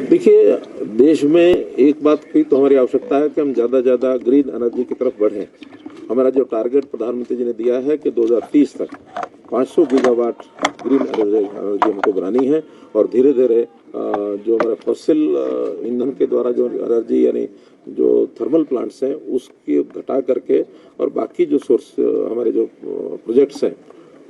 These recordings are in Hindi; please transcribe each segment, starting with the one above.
देखिए, देश में एक बात की तो हमारी आवश्यकता है कि हम ज़्यादा से ज़्यादा ग्रीन एनर्जी की तरफ बढ़ें। हमारा जो टारगेट प्रधानमंत्री जी ने दिया है कि 2030 तक 500 गीगावाट ग्रीन एनर्जी हमको बनानी है और धीरे धीरे जो हमारे फॉसिल ईंधन के द्वारा जो एनर्जी यानी जो थर्मल प्लांट्स हैं उसकी घटा करके और बाकी जो सोर्स हमारे जो प्रोजेक्ट्स हैं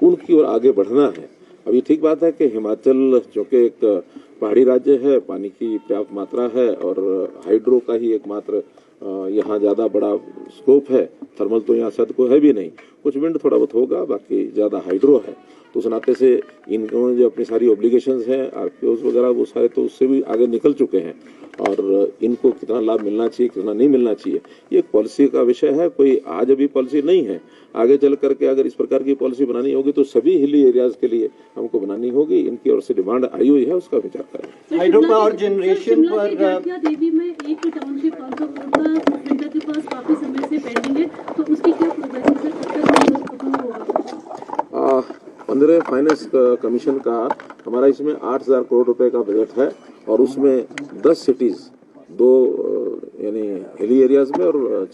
उनकी ओर आगे बढ़ना है। अब ये ठीक बात है कि हिमाचल जो कि एक पहाड़ी राज्य है, पानी की पर्याप्त मात्रा है और हाइड्रो का ही एकमात्र यहाँ ज़्यादा बड़ा स्कोप है। थर्मल तो यहाँ शायद कोई है भी नहीं, कुछ विंड थोड़ा बहुत होगा, बाकी ज़्यादा हाइड्रो है। तो उस नाते से इनको जो अपनी सारी ऑब्लिगेशंस हैं, आरपीओस वगैरह, वो सारे तो उससे भी आगे निकल चुके हैं और इनको कितना लाभ मिलना चाहिए, कितना नहीं मिलना चाहिए, ये एक पॉलिसी का विषय है। कोई आज अभी पॉलिसी नहीं है, आगे चल करके अगर इस प्रकार की पॉलिसी बनानी होगी तो सभी हिली एरियाज के लिए हमको बनानी होगी। इनकी ओर से डिमांड आई हुई है, उसका विचार करें। हाइड्रो पावर जनरेशन पर देवी में एक टाउनशिप 500 करोड़ का सेंटर के पास काफी समय से पेंडिंग है, तो उसकी क्या प्रोग्रेस है सर, कब तक होगा? 15 फाइनेंस कमीशन का हमारा इसमें 8,000 करोड़ रुपए का बजट है और उसमें 10 सिटीज, 2 यानी हिली एरियाज में और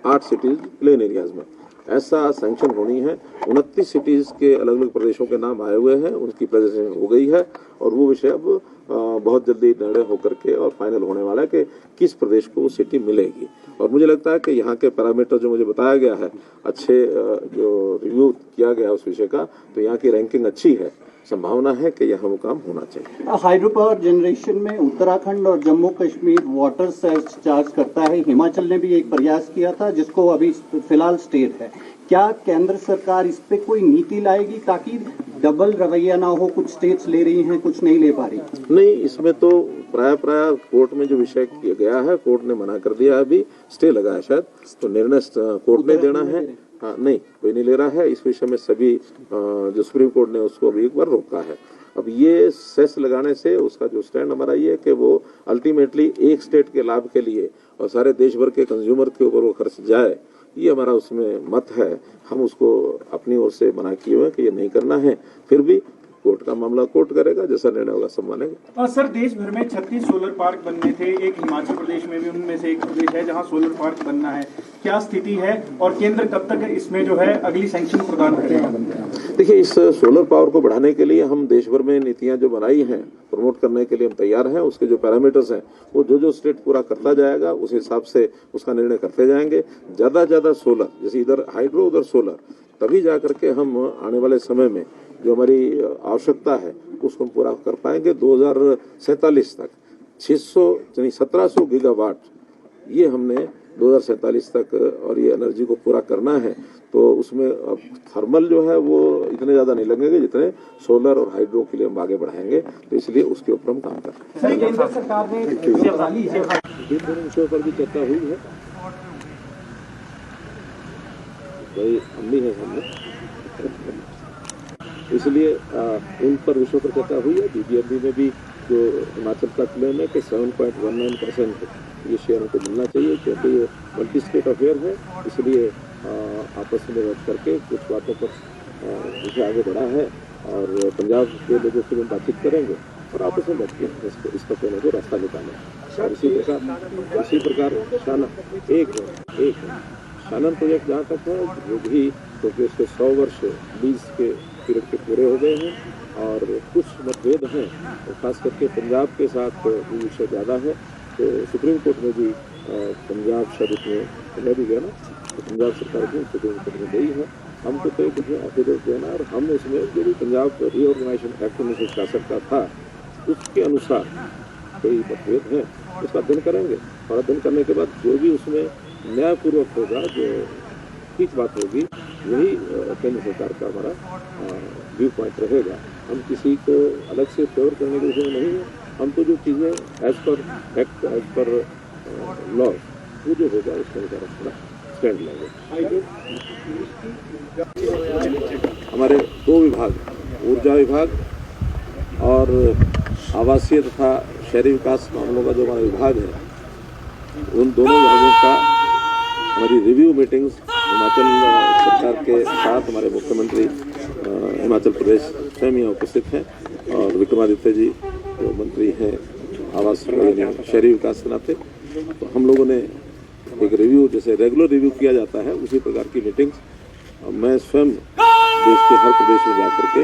8 सिटीज प्लेन एरियाज में ऐसा सैंक्शन होनी है। 29 सिटीज के अलग अलग प्रदेशों के नाम आए हुए हैं, उनकी प्रेजेंटेशन हो गई है और वो विषय अब बहुत जल्दी निर्णय होकर के और फाइनल होने वाला है कि किस प्रदेश को वो सिटी मिलेगी। और मुझे लगता है कि यहाँ के पैरामीटर जो मुझे बताया गया है, अच्छे जो रिव्यू किया गया उस विषय का, तो यहाँ की रैंकिंग अच्छी है, संभावना है कि यहाँ वो काम होना चाहिए। हाइड्रो पावर जनरेशन में उत्तराखंड और Jammu Kashmir water cess charge करता है। हिमाचल ने भी एक प्रयास किया था जिसको अभी फिलहाल स्टेट है। क्या केंद्र सरकार इस पे कोई नीति लाएगी ताकि डबल रवैया ना हो? कुछ स्टेट्स ले रही हैं, कुछ नहीं ले पा रही। नहीं, इसमें तो प्राय कोर्ट में जो विषय किया गया है, कोर्ट ने मना कर दिया, अभी स्टे लगा है शायद, तो निर्णय कोर्ट ने देना है। हाँ, नहीं, कोई नहीं ले रहा है इस विषय में। सभी जो सुप्रीम कोर्ट ने उसको अभी एक बार रोका है। अब ये सेस लगाने से उसका जो स्टैंड हमारा ये है कि वो अल्टीमेटली एक स्टेट के लाभ के लिए और सारे देश भर के कंज्यूमर के ऊपर वो खर्च जाए, ये हमारा उसमें मत है। हम उसको अपनी ओर से मना किए हुए कि ये नहीं करना है, फिर भी कोर्ट का मामला कोर्ट करेगा, जैसा निर्णय होगा सब मानेंगे। सर, देश भर में 36 सोलर पार्क बनने थे, एक हिमाचल प्रदेश में भी उनमें से एक प्रदेश है जहां सोलर पार्क बनना है। क्या स्थिति है और केंद्र कब तक इसमें जो है अगली सैंक्शन प्रदान करेगा? देखिए, इस सोलर पावर को बढ़ाने के लिए हम देश भर में नीतियां जो बनाई हैं, प्रमोट करने के लिए हम तैयार हैं। उसके जो पैरामीटर्स हैं वो जो स्टेट पूरा करता जाएगा उस हिसाब से उसका निर्णय करते जाएंगे। ज्यादा से ज्यादा सोलर, जैसे इधर हाइड्रो उधर सोलर, तभी जा करके हम आने वाले समय में जो हमारी आवश्यकता है उसको हम पूरा कर पाएंगे। 2047 तक 1700 गीगावाट ये हमने 2047 तक और ये एनर्जी को पूरा करना है। तो उसमें अब थर्मल जो है वो इतने ज़्यादा नहीं लगेंगे जितने सोलर और हाइड्रो के लिए हम आगे बढ़ाएंगे, तो इसलिए उसके ऊपर हम काम कर रहे हैं। केंद्र सरकार ने विषयों पर भी चर्चा हुई है, भाई अम्मी है हमने, इसलिए उन पर विषयों पर चर्चा हुई है। बीबीएमबी में भी जो हिमाचल का क्लेम है कि 7.19% ये शेयर हमको मिलना चाहिए, क्योंकि ये मल्टी स्टेट अफेयर है, इसलिए आपस में बैठ करके कुछ बातों पर इसे आगे बढ़ा है और पंजाब के लोगों से हम बातचीत करेंगे और आपस में बैठ के इसका कोई ना कोई रास्ता निकालें। और इसी प्रकार शालन प्रोजेक्ट जहाँ तक है वो भी, क्योंकि उसके 100 वर्ष 20 के पीरियड के पूरे हो गए हैं और कुछ मतभेद हैं, और खास करके पंजाब के साथ विषय ज़्यादा है। तो सुप्रीम कोर्ट में भी पंजाब शब्द में पंजाब भी गया ना, तो पंजाब सरकार भी सुप्रीम कोर्ट में गई है। हमको तो कुछ एफिडेविट देना और हम उसमें जो भी पंजाब रीऑर्गेनाइजेशन एक्ट 1966 का था उसके अनुसार कोई मतभेद है उसका अध्ययन करेंगे और अध्ययन करने के बाद जो भी उसमें न्यायपूर्वक होगा, जो ठीक बात होगी, वही केंद्र सरकार का हमारा व्यू पॉइंट रहेगा। हम किसी को अलग से फेवर करने के विषय में नहीं है। हम तो जो चीज़ें as per act, as per law, वो जो होगा उसके अनुसार अपना स्टैंड लेंगे। हमारे 2 विभाग, ऊर्जा विभाग और आवासीय तथा शहरी विकास मामलों का जो हमारा विभाग है, उन दोनों विभागों का हमारी रिव्यू मीटिंग्स हिमाचल सरकार के साथ हमारे मुख्यमंत्री हिमाचल प्रदेश स्वयं यहाँ उपस्थित हैं और विक्रमादित्य जी जो मंत्री हैं आवास यानी शहरी विकास के नाते तो हम लोगों ने एक रिव्यू, जैसे रेगुलर रिव्यू किया जाता है उसी प्रकार की मीटिंग्स मैं स्वयं देश के हर प्रदेश में जाकर के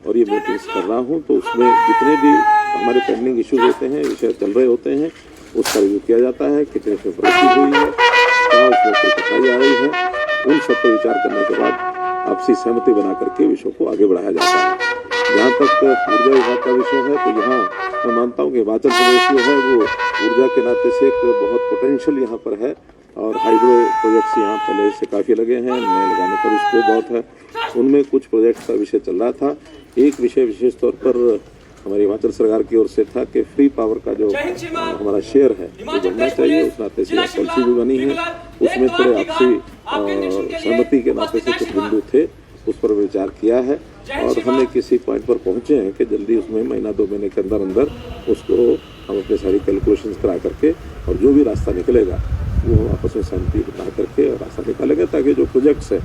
और ये मीटिंग्स कर रहा हूँ। तो उसमें जितने भी हमारे पेंडिंग इश्यूज होते हैं, विषय चल रहे होते हैं, उसका रिव्यू किया जाता है, कितने से प्रगति हुई है, कहाँ उसमें कोई कठिनाई आ रही है, उन सब पर विचार करने के बाद आपसी सहमति बना करके विषयों को आगे बढ़ाया जाता है। जहाँ तक ऊर्जा विभाग का विषय है तो यहाँ मैं मानता हूँ कि हिमाचल प्रदेश जो है वो ऊर्जा के नाते से एक बहुत पोटेंशियल यहाँ पर है और हाइड्रो प्रोजेक्ट्स यहाँ पहले से काफ़ी लगे हैं, नए लगाने का भी स्कोप बहुत है। उनमें कुछ प्रोजेक्ट्स का विषय चल रहा था। एक विषय विशेष तौर पर हमारी हिमाचल सरकार की ओर से था कि फ्री पावर का जो हमारा शेयर है वो बढ़ना चाहिए। उस नाते से पॉलिसी भी बनी है, उसमें थोड़े आपसी सहमति के नाते से कुछ बिंदु थे, उस पर विचार किया है और हमें किसी पॉइंट पर पहुंचे हैं कि जल्दी उसमें महीना 2 महीने के अंदर अंदर उसको हम अपने सारी कैलकुलेशंस करा करके और जो भी रास्ता निकलेगा वो आपस में सहमति बना करके रास्ता निकालेंगे ताकि जो प्रोजेक्ट्स है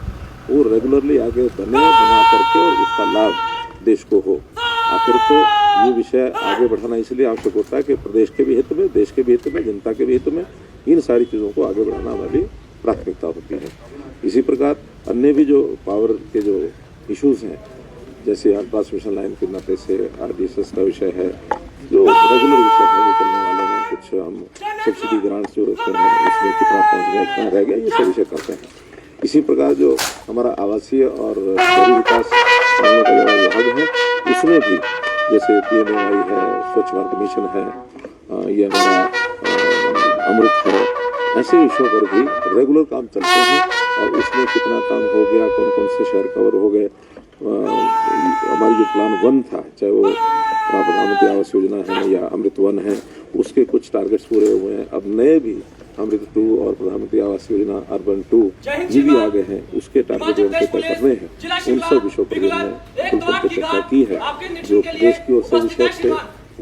वो रेगुलरली आगे बना करके और उसका लाभ देश को हो। आखिर तो ये विषय आगे बढ़ाना इसलिए आवश्यक होता है कि प्रदेश के भी हित में, देश के भी हित में, जनता के भी हित में इन सारी चीज़ों को आगे बढ़ाना हमारी प्राथमिकता होती है। इसी प्रकार अन्य भी जो पावर के जो इश्यूज़ हैं, जैसे ट्रांसमिशन लाइन के नाते से RDSS का विषय है, जो रेगुलर विषय है, जो चलने वाले हैं, कुछ हम सब्सिडी ग्रांट्स जो रखते हैं उसमें कितना पहुँच गया, कितना रह गया, ये सब विषय करते हैं। इसी प्रकार जो हमारा आवासीय और शहरी विकास मामलों का जो विभाग है उसमें भी जैसे PMAY है, स्वच्छ भारत मिशन है, ये हमारा अमृत है, ऐसे विषयों पर भी रेगुलर काम चलते हैं और उसमें कितना काम हो गया, कौन कौन से शहर कवर हो गए। हमारी जो प्लान 1 था, चाहे वो प्रधानमंत्री आवास योजना है या अमृत 1 है, उसके कुछ टारगेट्स पूरे हुए हैं। अब नए भी अमृत 2 और प्रधानमंत्री आवास योजना अर्बन 2 ये भी आ गए हैं, उसके टारगेट जो उनको तय करने हैं उन सब विषयों पर हमने खुलकर के चर्चा की है। जो प्रदेश की ओर से विषय थे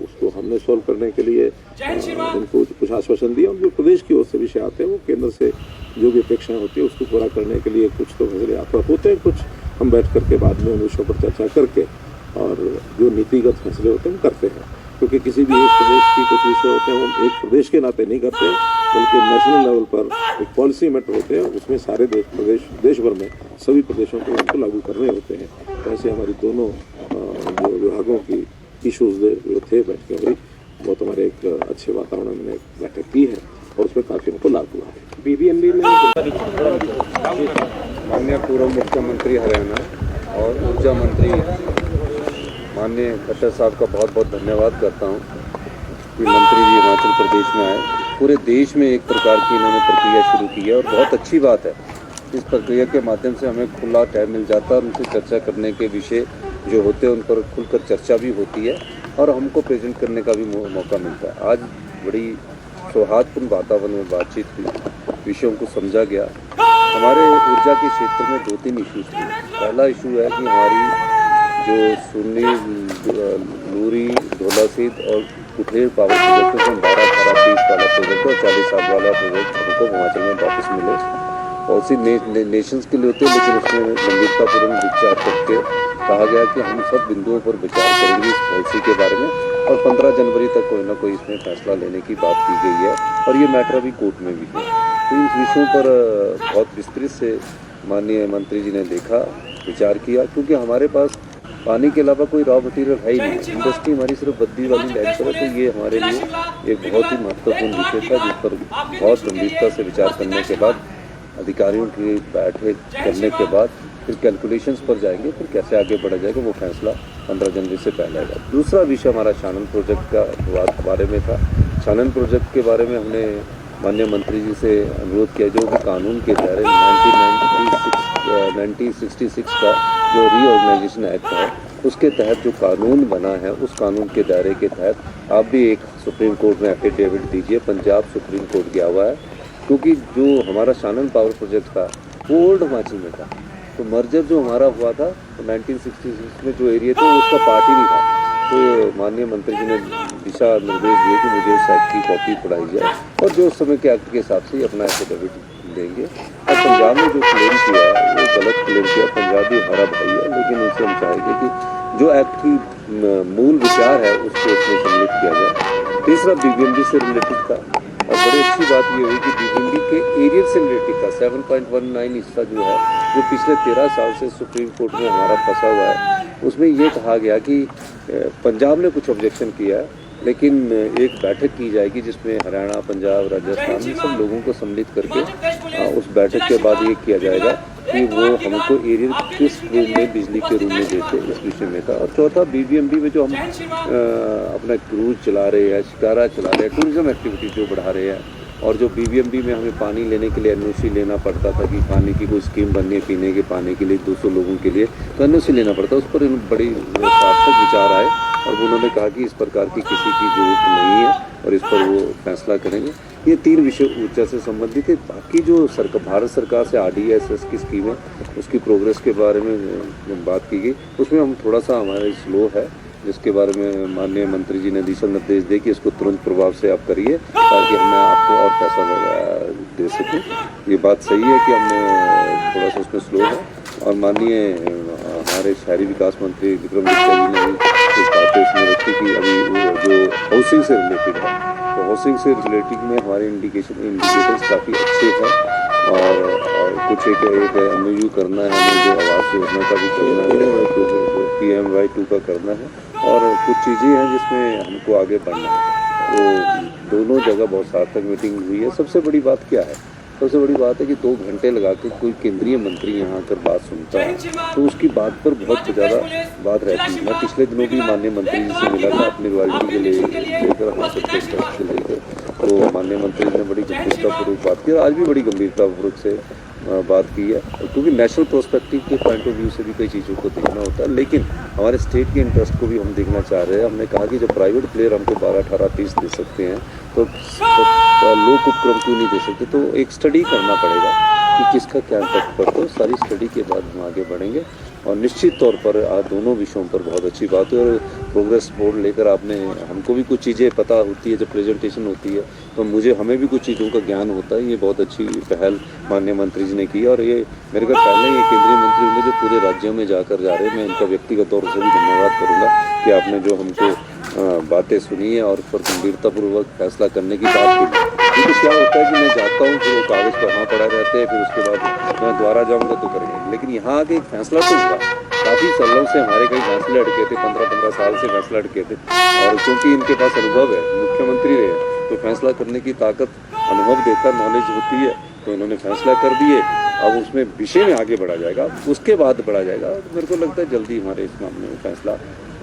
उसको हमने सॉल्व करने के लिए इनको कुछ आश्वासन दिया और जो प्रदेश की ओर से विषय आते हैं वो केंद्र से जो भी अपेक्षाएं होती है उसको पूरा करने के लिए कुछ तो फैसले आप होते हैं, कुछ हम बैठ करके बाद में उन विषयों पर चर्चा करके और जो नीतिगत फैसले होते हैं हम करते हैं। क्योंकि किसी भी एक प्रदेश की कुछ विषय होते हैं वो हम एक प्रदेश के नाते नहीं करते, बल्कि नेशनल लेवल पर एक पॉलिसी मैटर होते हैं, उसमें सारे देश भर में सभी प्रदेशों को उनको लागू करने होते हैं। तो ऐसे हमारी दोनों जो विभागों की इशूज़ जो थे बैठ के हुई, बहुत हमारे एक अच्छे वातावरण में बैठक की है और उसमें काफ़ी उनको लाभ हुआ है। BBMB में माननीय पूर्व मुख्यमंत्री हरियाणा और ऊर्जा मंत्री माननीय खट्टर साहब का बहुत बहुत धन्यवाद करता हूं कि मंत्री जी हिमाचल प्रदेश में आए। पूरे देश में एक प्रकार की इन्होंने प्रक्रिया शुरू की है और बहुत अच्छी बात है। इस प्रक्रिया के माध्यम से हमें खुला टाइम मिल जाता है और उनसे चर्चा करने के विषय जो होते हैं उन पर खुलकर चर्चा भी होती है और हमको प्रेजेंट करने का भी मौका मिलता है। आज बड़ी सौहार्दपूर्ण वातावरण में बातचीत हुई, विषयों को समझा गया। हमारे ऊर्जा के क्षेत्र में 2-3 इशूज़ थे। पहला इशू है कि हमारी जो सुन्नी, लूरी, धौलासीद और कुठेर पावर प्रोजेक्ट में 12-18-20 वाला प्रोजेक्ट और 40-60 वाला प्रोजेक्ट हमको हिमाचल में वापस मिले। पॉलिसी नेशंस के लिए होते हैं, लेकिन उसमें गंभीरतापूर्ण विचार करके कहा गया कि हम सब बिंदुओं पर विचार करेंगे इस पॉलिसी के बारे में और 15 जनवरी तक कोई ना कोई इसमें फैसला लेने की बात की गई है और ये मैटर अभी कोर्ट में भी है। तो इन विषयों पर बहुत विस्तृत से माननीय मंत्री जी ने देखा, विचार किया, क्योंकि हमारे पास पानी के अलावा कोई रॉ मटेरियल है ही नहीं। इंडस्ट्री हमारी सिर्फ बद्दी वाली लाइन पर है, तो ये हमारे लिए एक बहुत ही महत्वपूर्ण विषय था जिस पर बहुत गंभीरता से विचार करने के बाद अधिकारियों की बैठक करने के बाद फिर कैलकुलेशंस पर जाएंगे, फिर कैसे आगे बढ़ा जाएगा वो फैसला 15 जनवरी से पहले आएगा। दूसरा विषय हमारा शानन प्रोजेक्ट का बारे में था। शानन प्रोजेक्ट के बारे में हमने माननीय मंत्री जी से अनुरोध किया, जो भी कानून के दायरे 1966 का जो रीऑर्गेनाइजेशन एक्ट है उसके तहत जो कानून बना है उस कानून के दायरे के तहत आप भी एक सुप्रीम कोर्ट में एफिडेविट दीजिए। पंजाब सुप्रीम कोर्ट गया हुआ है, क्योंकि जो हमारा शानन पावर प्रोजेक्ट था वो ओल्ड हिमाचल में था। तो मर्जर जो हमारा हुआ था तो 1966 में जो एरिया था उसका पार्ट ही नहीं था। तो माननीय मंत्री जी ने दिशा निर्देश दिए कि मुझे उस एक्ट की कॉपी पढ़ाई जाए और जो उस समय के एक्ट के हिसाब से अपना एफिडेविट देंगे। और पंजाब ने जो क्लेम किया है वो गलत क्लेम किया। पंजाब भी हमारा भाई है, लेकिन उनसे हम चाहेंगे कि जो एक्ट की मूल विचार है उसको उसमें सम्मिलित किया जाए। तीसरा बीबीएमबी से रिलेटेड था, और बड़ी अच्छी बात ये हुई कि बीबीएमबी के एरिया से रिलेटेड था 7.19 हिस्सा जो है, जो पिछले 13 साल से सुप्रीम कोर्ट में हमारा फंसा हुआ है। उसमें ये कहा गया कि पंजाब ने कुछ ऑब्जेक्शन किया है, लेकिन एक बैठक की जाएगी जिसमें हरियाणा, पंजाब, राजस्थान में सब लोगों को सम्मिलित करके उस बैठक के बाद ये किया जाएगा कि वो हमको एरिया किस रूम में बिजली के रूम में देते, इस विषय में था। और चौथा बीबीएमबी में जो हम अपना क्रूज चला रहे हैं, शिकारा चला रहे हैं, टूरिज्म एक्टिविटी जो बढ़ा रहे हैं, और जो बीबीएमबी में हमें पानी लेने के लिए एनओसी लेना पड़ता था कि पानी की कोई स्कीम बननी है पीने के पानी के लिए 200 लोगों के लिए, तो एनओसी लेना पड़ता, उस पर बड़ी सार्थक विचार आए और उन्होंने कहा कि इस प्रकार की किसी की जरूरत नहीं है और इस पर वो फैसला करेंगे। ये 3 विषय ऊर्जा से संबंधित है। बाकी जो भारत सरकार से RDSS की स्कीम है उसकी प्रोग्रेस के बारे में बात की गई, उसमें हम थोड़ा सा हमारा स्लो है, जिसके बारे में माननीय मंत्री जी ने दिशा निर्देश दिए कि इसको तुरंत प्रभाव से आप करिए ताकि हमें आपको और पैसा दे सकें। ये बात सही है कि हमने थोड़ा सा उसमें स्लो है, और माननीय हमारे शहरी विकास मंत्री विक्रम गुप्ता जी ने भी कुछ बातें इसमें रखी कि अभी जो हाउसिंग से रिलेटेड है, तो हाउसिंग से रिलेटेड में हमारे इंडिकेटर्स काफ़ी अच्छे हैं, और कुछ एक MOU करना है, हमें जो आवास योजना का भी करना है, PMY2 का करना है, और कुछ चीज़ें हैं जिसमें हमको आगे बढ़ना है। तो दोनों जगह बहुत सार्थक मीटिंग हुई है। सबसे बड़ी बात क्या है? सबसे बड़ी बात है कि 2 घंटे लगा के कोई केंद्रीय मंत्री यहाँ आकर बात सुनता है तो उसकी बात पर बहुत ज़्यादा बात रहती है। मैं पिछले दिनों भी माननीय मंत्री जी से मिला था अपनी रॉयल्टी के लिए लेकर, हम सबके ट्रस्ट से लेकर, तो माननीय मंत्री जी ने बड़ी गंभीरतापूर्वक बात की और आज भी बड़ी गंभीरतापूर्वक से बात की है, क्योंकि नेशनल प्रोस्पेक्टिव के पॉइंट ऑफ व्यू से भी कई चीज़ों को देखना होता है, लेकिन हमारे स्टेट के इंटरेस्ट को भी हम देखना चाह रहे हैं। हमने कहा कि जब प्राइवेट प्लेयर हमको 12, 18, 30 दे सकते हैं तो लोक उपक्रम क्यों नहीं दे सकते? तो एक स्टडी करना पड़ेगा कि किसका क्या इम्पैक्ट पड़ता है। सारी स्टडी के बाद हम आगे बढ़ेंगे, और निश्चित तौर पर आज दोनों विषयों पर बहुत अच्छी बात है। और प्रोग्रेस बोर्ड लेकर आपने, हमको भी कुछ चीज़ें पता होती है, जब प्रेजेंटेशन होती है तो हमें भी कुछ चीज़ों का ज्ञान होता है। ये बहुत अच्छी पहल माननीय मंत्री जी ने की, और ये मेरे को पहले ये केंद्रीय मंत्री होंगे जो पूरे राज्यों में जाकर जा रहे हैं, मैं इनका व्यक्तिगत तौर से भी धन्यवाद करूँगा कि आपने जो हमको बातें सुनी है और उस पर गंभीरतापूर्वक फैसला करने की बात की। क्योंकि क्या होता है कि मैं जाता हूँ फिर वो कागज़ पर वहाँ पड़ा रहते हैं, फिर उसके बाद मैं दोबारा जाऊँगा तो करेंगे, लेकिन यहाँ आके एक फैसला तो हुआ। काफ़ी सालों से हमारे कई फैसले अटके थे, 15-15 साल से फैसला अटके थे, और क्योंकि इनके पास अनुभव है, मुख्यमंत्री रहे, तो फैसला करने की ताकत अनुभव देता, नॉलेज होती है, तो इन्होंने फैसला कर दिए। अब उसमें विषय में आगे बढ़ा जाएगा, उसके बाद बढ़ा जाएगा। मेरे को लगता है जल्दी हमारे इस मामले में फैसला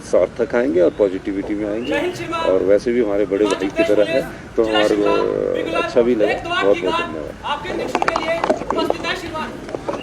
सार्थक आएंगे और पॉजिटिविटी में आएंगे, और वैसे भी हमारे बड़े भाई की तरह है तो हमारे अच्छा भी लगा। बहुत बहुत धन्यवाद।